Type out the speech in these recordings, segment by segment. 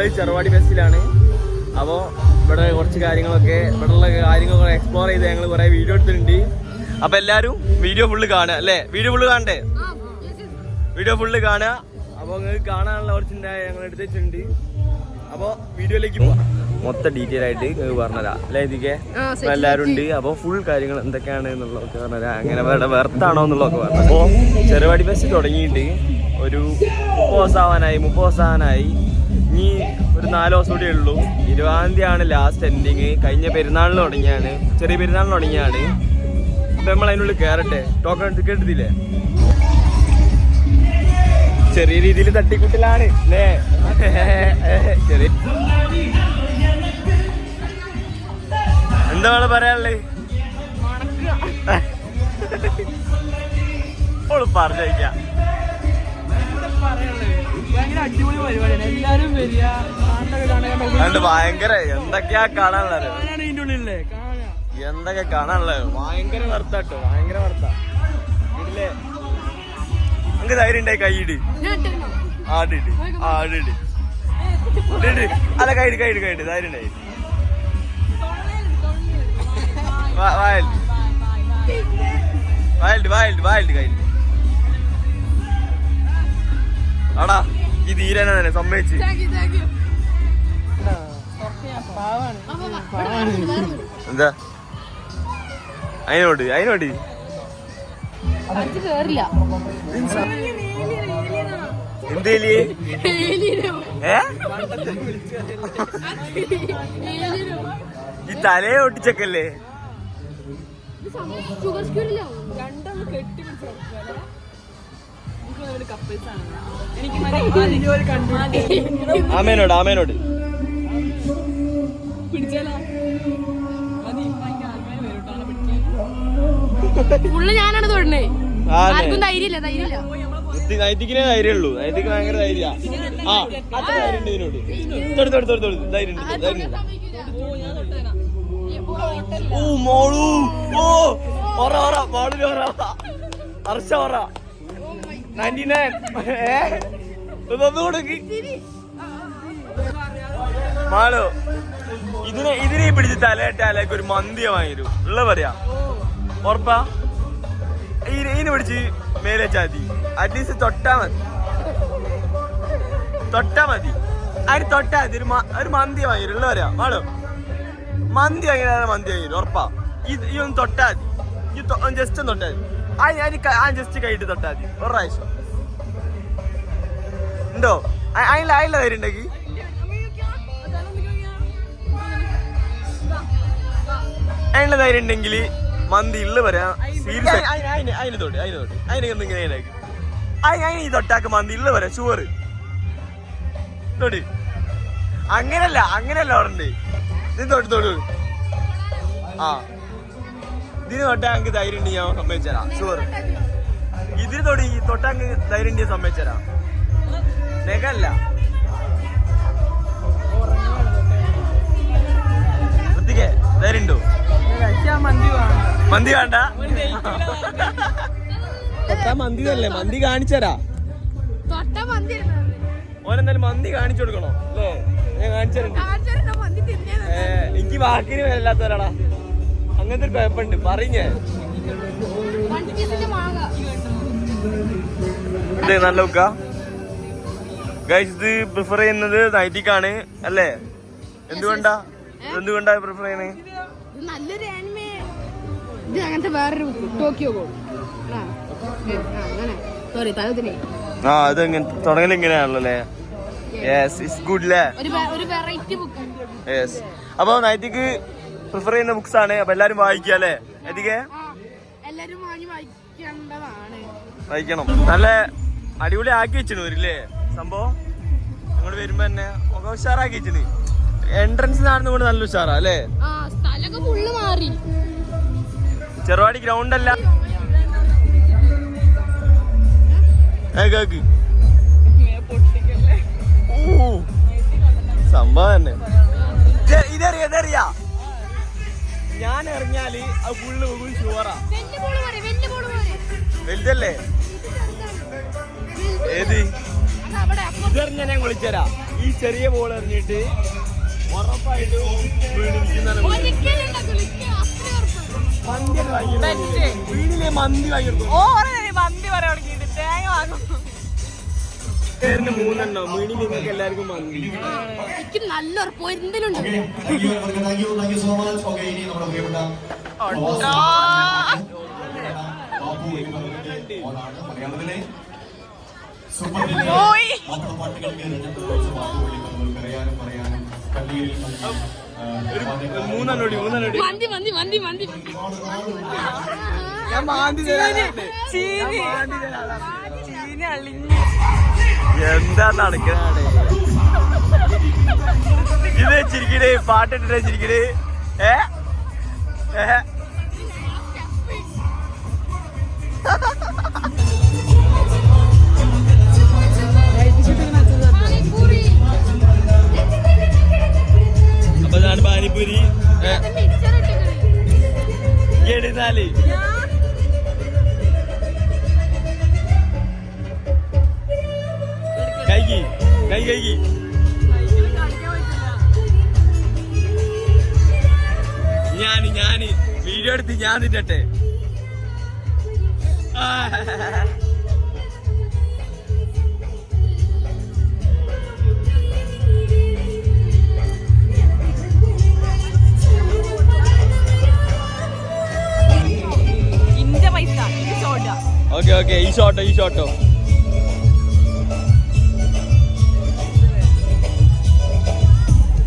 ഞങ്ങൾ ചെറുവാടി ഫെസ്റ്റിലാണ്. അപ്പോൾ ഇവിടെ കുറച്ച് കാര്യങ്ങളൊക്കെ ഇവിടെയുള്ള കാര്യങ്ങളൊക്കെ എക്സ്പ്ലോർ ചെയ്ത് ഞങ്ങൾ കുറേ വീഡിയോ എടുത്തിട്ടുണ്ട്. അപ്പോൾ എല്ലാവരും വീഡിയോ ഫുള്ള് കാണുക അല്ലേ? വീഡിയോ ഫുള്ള് കാണണ്ടേ? വീഡിയോ ഫുള്ള് കാണുക. അപ്പോൾ നിങ്ങൾക്ക് കാണാനുള്ള കുറച്ച് ഞങ്ങൾ എടുത്ത് വെച്ചിട്ടുണ്ട്. അപ്പോൾ വീഡിയോയിലേക്ക് പോവാം. മൊത്തം ഡീറ്റെയിൽ ആയിട്ട് നിങ്ങൾക്ക് പറഞ്ഞുതരാം അല്ലേ? ഇതിക്കെ എല്ലാവരും ഉണ്ട്. അപ്പോൾ ഫുൾ കാര്യങ്ങൾ എന്തൊക്കെയാണ് എന്നുള്ളതൊക്കെ പറഞ്ഞുതരാം. അങ്ങനെ വെർത്താണോ എന്നുള്ളതൊക്കെ പറഞ്ഞു. അപ്പോൾ ചെറുവാടി ഫെസ്റ്റ് തുടങ്ങിയിട്ട് ഒരു 30 ദിവസമാവാനായി. ഇനി ഒരു 4 ദിവസം കൂടിയേ ഉള്ളൂ. 20-ാം തീയതിയാണ് ലാസ്റ്റ് എൻഡിങ്. കഴിഞ്ഞ പെരുന്നാളിന് തുടങ്ങിയാണ്, ചെറിയ പെരുന്നാളിന് തുടങ്ങിയാണ്. അപ്പം നമ്മൾ അതിനുള്ളിൽ കയറട്ടെ. ടോക്കൺ ടിക്കറ്റ് എടുത്തില്ലേ? ചെറിയ രീതിയിൽ തട്ടിക്കുട്ടിലാണ് അല്ലേ? ചെറിയ എന്താണ് പറയാനുള്ളത്? പറഞ്ഞേക്കാം. ഭയങ്കര എന്തൊക്കെയാ കാണാനുള്ളത്, എന്തൊക്കെ കാണാനുള്ളത്. ഭയങ്കര വർത്താട്ടോ, ഭയങ്കര വർത്ത. വീട്ടിലെ നമുക്ക് ധൈര്യം ഉണ്ടായി കൈയിട്. ആടിട് ആടിട് അല്ല കൈയിട് കൈയിട് കൈയിട് ധൈര്യം ഉണ്ടായി. വയൽഡ് വയൽഡ് വയൽഡ് വയൽഡ് കൈയിട്. ആടാ ഈ ധീരനെ തന്നെ സമ്മതിച്ച്. എന്താ അതിനോട് അതിനോട് എന്തേലി ഈ തലയെ ഒട്ടിച്ചൊക്കല്ലേ? ആമേനോട് ആമേനോട് ഞാനാണ് തൊടണേ. ആർക്കും ധൈര്യമില്ല, ധൈര്യമില്ല. നൈതിക്കിനെ ധൈര്യമുള്ളൂ. നൈതിക്ക് ഭയങ്കര ധൈര്യ. ആ അത്ര ധൈര്യം ഉണ്ട് ഇതിനോട്. ധൈര്യം ധൈര്യം. ഓ മോളു ഓ ഒറ ഒറ മോളിൽ ഒറ അർഷ ഒറ 99 കൊടുക്ക് മാളു. ഇതിനെ പിടിച്ച് തലയിട്ടാലേക്ക് ഒരു മന്തിയ വാങ്ങിരും ഉള്ള പറയാ. ഉറപ്പാ? ഇതിനെ പിടിച്ച് മേലെ ചാതി അറ്റ്ലീസ്റ്റ് തൊട്ടാ മതി, തൊട്ടാ മതി. അതിന് തൊട്ടാ മതി. ഒരു മന്തി വാങ്ങിരും ഉള്ള പറയാ. മാളു മന്തി വാങ്ങിയാൽ മന്തി വാങ്ങിരും ഉറപ്പാ. ഈ ഒന്ന് തൊട്ടാ മതി. ഈ ജസ്റ്റ് ഒന്ന് തൊട്ടാ മതി. ആ ജസ്റ്റ് കൈയിട്ട് തൊട്ടാ മതി ഒരു പ്രാവശ്യം. ഉണ്ടോ അതിനുള്ള ധൈര്യം ഉണ്ടെങ്കിൽ? അതിനുള്ള ധൈര്യം ഉണ്ടെങ്കിൽ മന്തി ഉള്ള പറയാ. സീരിയസ് അതിന് തൊട്ട് അതിനെ ഈ തൊട്ടാക്ക് മന്തി ഉള്ള പറയാ ഷുവർ തൊട്ട്. അങ്ങനെയല്ല ഓർഡർ ഇത് തൊട്ട് ആ ഇതിന് തൊട്ടാ എനിക്ക് ധൈര്യം ഉണ്ട് ഞാൻ സമ്മതിച്ചരാം ഷുവർ. ഇതിന് തൊട്ടാ ധൈര്യം ഉണ്ട് സമ്മതിച്ചരാം. നെഗല്ല വൃത്തിക്ക് ധൈര്യം ഉണ്ടോ? മന്തി വേണ്ട. മന്തി അല്ലേ മന്തി കാണിച്ചരാ. ഓനെന്തായാലും മന്തി കാണിച്ചു കൊടുക്കണോ അല്ലേ? ഞാൻ കാണിച്ചിട്ടുണ്ട്. എനിക്ക് വാക്കിന് വല്ലാത്തവരാടാ. അങ്ങനത്തെ ഒരു കുഴപ്പമുണ്ട് പറഞ്ഞേ. ഇത് നല്ല നോക്ക ഗൈസ്. ഇത് പ്രിഫർ ചെയ്യുന്നത് നൈറ്റിക്കാണ് അല്ലേ? എന്തുകൊണ്ടാ പ്രിഫർ ചെയ്യണേ? നല്ലൊരു ആനിമേ. ഇത് അങ്ങനത്തെ വേറൊരു ടോക്കിയോ ആ ഇത് തുടങ്ങൽ ഇങ്ങനെയാണല്ലോ അല്ലേ? യെസ് ഇറ്റ്സ് ഗുഡ് അല്ലേ? ഒരു വെറൈറ്റി ബുക്ക്. യെസ്. അപ്പൊ നൈറ്റിക്ക് പ്രിഫർ ചെയ്യുന്ന ബുക്സ് ആണ്. അപ്പൊ എല്ലാരും വായിക്കുക അല്ലേ? എത്തിക്കേ എല്ലാരും വായിക്കേണ്ടതാണ്. വായിക്കണം. നല്ല അടിപൊളി ആക്കി വെച്ചില്ലേ സംഭവം? അങ്ങോട്ട് വരുമ്പോ തന്നെ ഒക്കെ ഉഷാറാക്കി വെച്ചിന്. എൻട്രൻസ് നടന്നുകൊണ്ട് നല്ല ഉഷാറാ അല്ലേ? ചെറുവാടി ഗ്രൗണ്ട് അല്ല സംഭവം തന്നെ. ഇതറിയാ ഞാൻ എറിഞ്ഞാല് അത് ഫുള്ള് ഷുവറാ. വലുതല്ലേ? ഏത് ഇതെറിഞ്ഞാ ഞാൻ വിളിച്ചരാ. ഈ ചെറിയ ബോൾ എറിഞ്ഞിട്ട് ഉറപ്പായിട്ടും വീടിലെ മന്തി വാങ്ങിയെടുക്കും. മൂന്നെണ്ണം വീടിൽ നിങ്ങൾക്ക് എല്ലാവർക്കും മന്തി. എനിക്ക് നല്ല ഉറപ്പ് എന്തിലുണ്ട്. മൂന്നെണ്ണോടി മന്തി മന്തി മന്തി മന്തി ഞാൻ മാന്തി എന്താ നടക്കണേ ഇത് വെച്ചിരിക്കണേ പാട്ടിട്ട് വെച്ചിരിക്കണേ. അപ്പൊ ഞാൻ പാനിപ്പൂരി എടുത്താല് കൈക്ക് ഞാന് വീഡിയോ എടുത്ത് ഞാൻ തിന്നട്ടെ. ഓക്കെ ഈ ഷോട്ടോ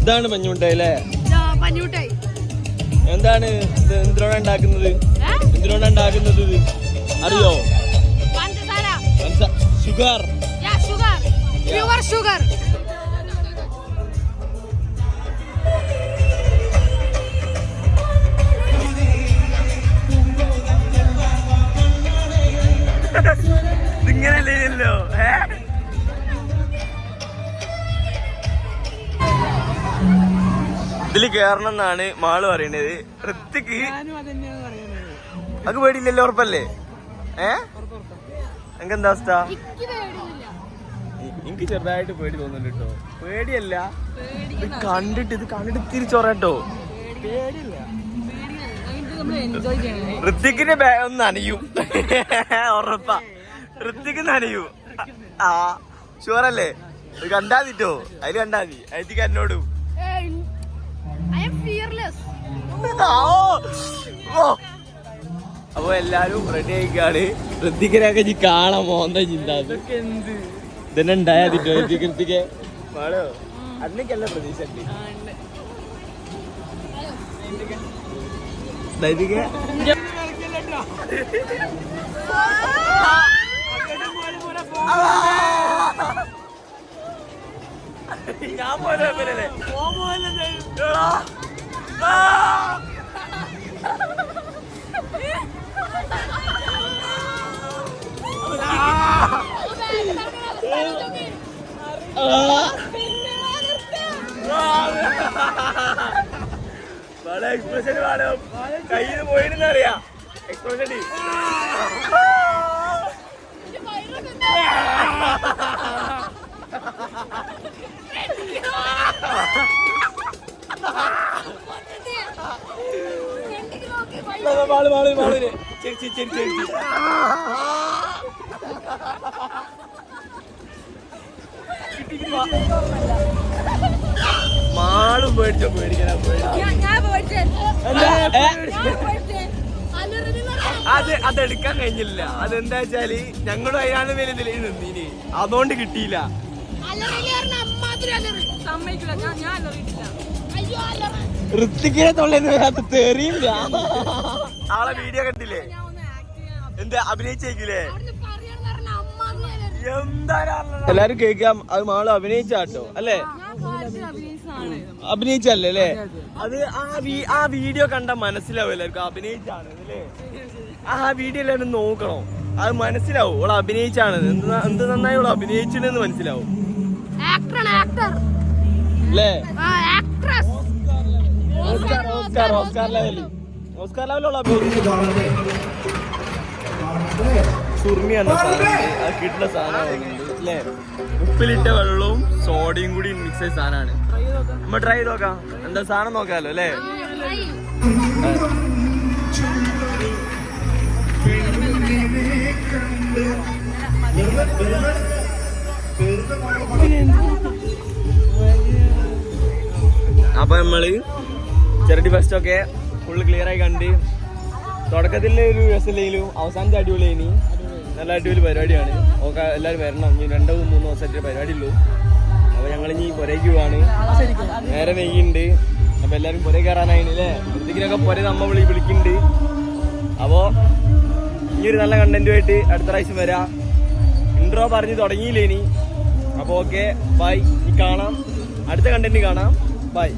ഇതാണ് മഞ്ഞുണ്ടായി അല്ലേ? പഞ്ഞൂട്ടായി. എന്താണ് എന്തിനോടാ ഉണ്ടാക്കുന്നത്? ഇത് അറിയോ? ഷുഗർ. ഇതിങ്ങനല്ലോ. ഇതില് കേറണം എന്നാണ് മാള് പറയണത്. ഋത്തിക്ക് അത് പേടിയില്ലല്ലോ, ഉറപ്പല്ലേ? എനിക്കെന്താ അവസ്ഥ? എനിക്ക് ചെറുതായിട്ട് പേടി തോന്നുന്നുണ്ട് കേട്ടോ. പേടിയല്ല, ഇത് കണ്ടിട്ട് തിരിച്ചോറട്ടോ. പേടിയില്ല. ഋത്തിക്കിന്റെ ബാഗ് ഒന്ന് നനയും, ഉറപ്പാ. ഋത്തിക്ക് നനയൂ. ആ ഷുവറല്ലേ? കണ്ടാതിട്ടോ, അതില് കണ്ടാതി. അതിക്ക് എന്നോടും അപ്പൊ എല്ലാരും റെഡി ആയിക്കാണ്. ഋത്തിക്കിനൊക്കെ കാണാൻ മോന്ത ചിന്ത ഇതന്നെ ഉണ്ടായാതിട്ടോ. ഋത്തിക്ക് പാടോ അതിനൊക്കെല്ല പ്രതീക്ഷ ഉണ്ട്. ഞാൻ പോലെ എക്സ്പ്രഷൻ വേണം. കയ്യിൽ പോയിരുന്നറിയാം എക്സ്പ്രഷൻ. മാളും പേടിച്ചോ? പേടിക്കാനാ അതെടുക്കാൻ കഴിഞ്ഞില്ല. അതെന്താ വെച്ചാല് ഞങ്ങളും അതിനാണ് വലുതിൽ നിന്നീന്, അതുകൊണ്ട് കിട്ടിയില്ല. ഋത്തിക്കിനെ തൊള്ളേന്ന് തെറിയില്ല. ആളെ വീഡിയോ കണ്ടില്ലേ? എന്താ അഭിനയിച്ചേക്കില്ലേ? എല്ലാരും കേൾക്കാം. അത് മാള് അഭിനയിച്ചാട്ടോ അല്ലേ? അഭിനയിച്ചല്ലേ അല്ലേ? അത് ആ വീഡിയോ കണ്ട മനസ്സിലാവും എല്ലാവർക്കും അഭിനയിച്ചാണ് അല്ലേ? ആ വീഡിയോ എല്ലാവരും നോക്കണം, അത് മനസ്സിലാവും ഓള് അഭിനയിച്ചാണ്. എന്ത് നന്നായി ഓള് അഭിനയിച്ചില്ലെന്ന് മനസ്സിലാവും അല്ലേ? ഓസ്കാർ ലെവലിൽ ഓള് അഭിനയിച്ചു. സുർമി എന്ന സാധനമുണ്ട്. അത് കിട്ടുന്ന സാധനമാണ് അല്ലേ? ഉപ്പിലിട്ട വെള്ളവും സോഡയും കൂടി മിക്സ് ചെയ്ത സാധനമാണ്. നമ്മൾ ട്രൈ ചെയ്ത് നോക്കാം. എന്താ സാധനം നോക്കാമല്ലോ അല്ലേ? അപ്പൊ നമ്മള് ചെറുടി ഫസ്റ്റ് ഒക്കെ ഫുള്ള് ക്ലിയർ ആയി കണ്ട് തുടക്കത്തിലെ ഒരു രസമില്ലെങ്കിലും അവസാനത്തെ അടിപൊളിയായിനി. നല്ല അടിപൊളി പരിപാടിയാണ്. ഓക്കെ, എല്ലാവരും വരണം. ഇനി 2-3 ദിവസമായിട്ട് പരിപാടി ഉള്ളൂ. അപ്പൊ ഞങ്ങൾ ഇനി പുരയ്ക്ക് പോവാണ്. നേരെ നെയ്യുണ്ട്. അപ്പൊ എല്ലാരും പുര കയറാനായിന് അല്ലേ? ഇതിനൊക്കെ പുര നമ്മ വിളിക്കുന്നുണ്ട്. അപ്പോ ഈ ഒരു നല്ല കണ്ടന്റുമായിട്ട് അടുത്ത പ്രാവശ്യം വരാം. ഇൻട്രോ പറഞ്ഞ് തുടങ്ങിയില്ലേ ഇനി. അപ്പൊ ഓക്കെ, ബൈ. ഈ കാണാം, അടുത്ത കണ്ടന്റ് കാണാം. ബൈ.